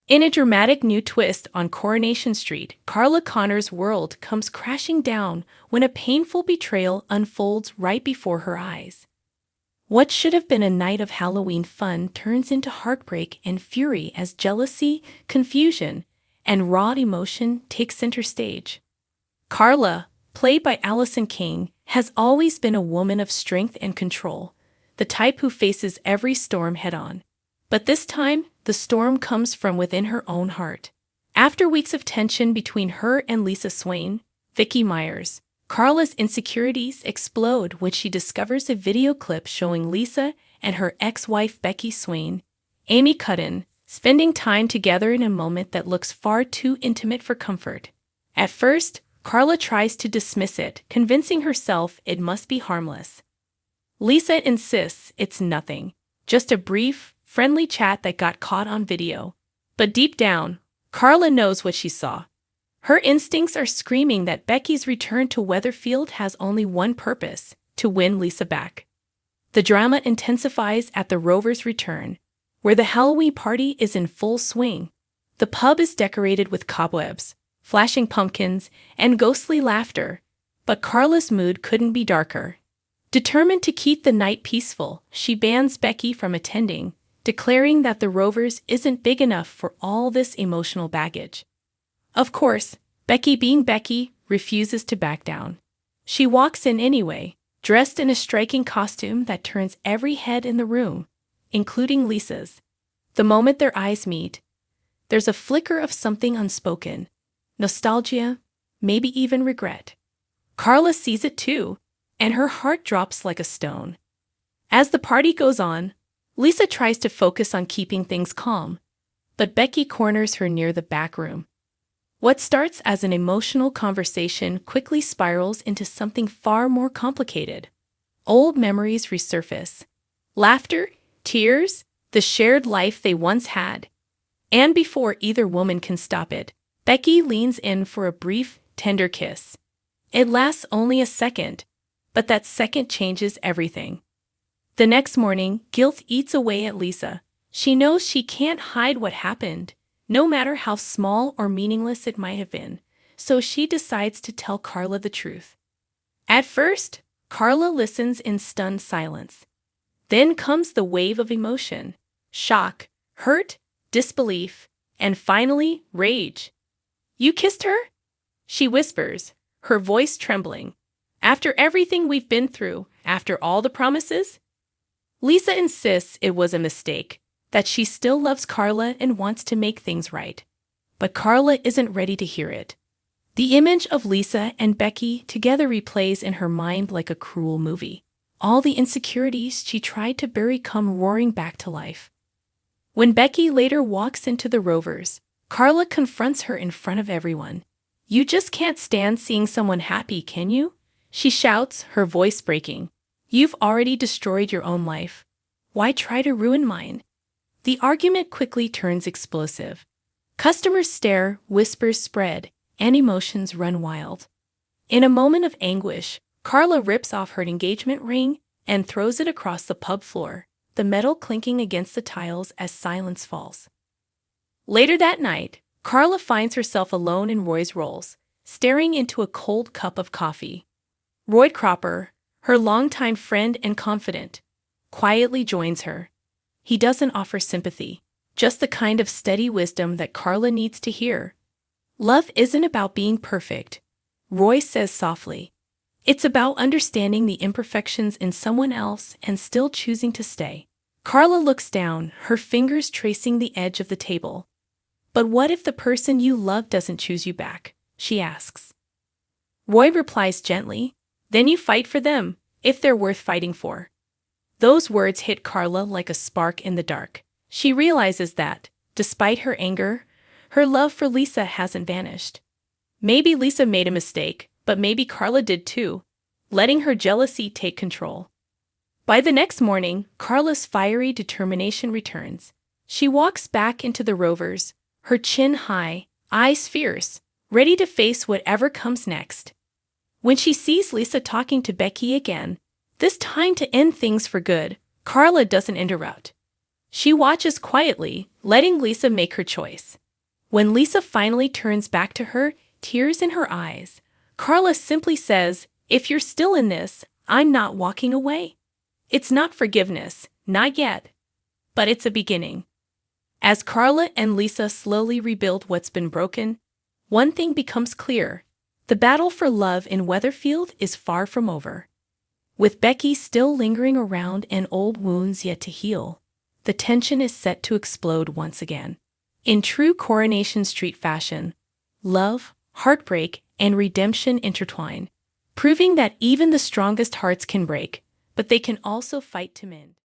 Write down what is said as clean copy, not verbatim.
In a dramatic new twist on Coronation Street, Carla Connor's world comes crashing down when a painful betrayal unfolds right before her eyes. What should have been a night of Halloween fun turns into heartbreak and fury as jealousy, confusion, and raw emotion take center stage. Carla, played by Allison King, has always been a woman of strength and control, the type who faces every storm head-on. But this time, the storm comes from within her own heart. After weeks of tension between her and Lisa Swain, Vicky Myers, Carla's insecurities explode when she discovers a video clip showing Lisa and her ex-wife Becky Swain, Amy Cudden, spending time together in a moment that looks far too intimate for comfort. At first, Carla tries to dismiss it, convincing herself it must be harmless. Lisa insists it's nothing, just a brief, friendly chat that got caught on video. But deep down, Carla knows what she saw. Her instincts are screaming that Becky's return to Weatherfield has only one purpose: to win Lisa back. The drama intensifies at the Rovers' return, where the Halloween party is in full swing. The pub is decorated with cobwebs, flashing pumpkins, and ghostly laughter, but Carla's mood couldn't be darker. Determined to keep the night peaceful, she bans Becky from attending, declaring that the Rovers isn't big enough for all this emotional baggage. Of course, Becky, being Becky, refuses to back down. She walks in anyway, dressed in a striking costume that turns every head in the room, including Lisa's. The moment their eyes meet, there's a flicker of something unspoken. Nostalgia, maybe even regret. Carla sees it too, and her heart drops like a stone. As the party goes on, Lisa tries to focus on keeping things calm, but Becky corners her near the back room. What starts as an emotional conversation quickly spirals into something far more complicated. Old memories resurface. Laughter, tears, the shared life they once had. And before either woman can stop it, Becky leans in for a brief, tender kiss. It lasts only a second, but that second changes everything. The next morning, guilt eats away at Lisa. She knows she can't hide what happened, no matter how small or meaningless it might have been, so she decides to tell Carla the truth. At first, Carla listens in stunned silence. Then comes the wave of emotion: shock, hurt, disbelief, and finally, rage. "You kissed her?" she whispers, her voice trembling. "After everything we've been through, after all the promises?" Lisa insists it was a mistake, that she still loves Carla and wants to make things right. But Carla isn't ready to hear it. The image of Lisa and Becky together replays in her mind like a cruel movie. All the insecurities she tried to bury come roaring back to life. When Becky later walks into the Rovers, Carla confronts her in front of everyone. "You just can't stand seeing someone happy, can you?" she shouts, her voice breaking. "You've already destroyed your own life. Why try to ruin mine?" The argument quickly turns explosive. Customers stare, whispers spread, and emotions run wild. In a moment of anguish, Carla rips off her engagement ring and throws it across the pub floor, the metal clinking against the tiles as silence falls. Later that night, Carla finds herself alone in Roy's Rolls, staring into a cold cup of coffee. Roy Cropper, her longtime friend and confidant, quietly joins her. He doesn't offer sympathy, just the kind of steady wisdom that Carla needs to hear. "Love isn't about being perfect," Roy says softly. "It's about understanding the imperfections in someone else and still choosing to stay." Carla looks down, her fingers tracing the edge of the table. "But what if the person you love doesn't choose you back?" she asks. Roy replies gently, "Then you fight for them, if they're worth fighting for." Those words hit Carla like a spark in the dark. She realizes that, despite her anger, her love for Lisa hasn't vanished. Maybe Lisa made a mistake, but maybe Carla did too, letting her jealousy take control. By the next morning, Carla's fiery determination returns. She walks back into the Rovers, her chin high, eyes fierce, ready to face whatever comes next. When she sees Lisa talking to Becky again, this time to end things for good, Carla doesn't interrupt. She watches quietly, letting Lisa make her choice. When Lisa finally turns back to her, tears in her eyes, Carla simply says, "If you're still in this, I'm not walking away." It's not forgiveness, not yet. But it's a beginning. As Carla and Lisa slowly rebuild what's been broken, one thing becomes clear. The battle for love in Weatherfield is far from over. With Becky still lingering around and old wounds yet to heal, the tension is set to explode once again. In true Coronation Street fashion, love, heartbreak, and redemption intertwine, proving that even the strongest hearts can break, but they can also fight to mend.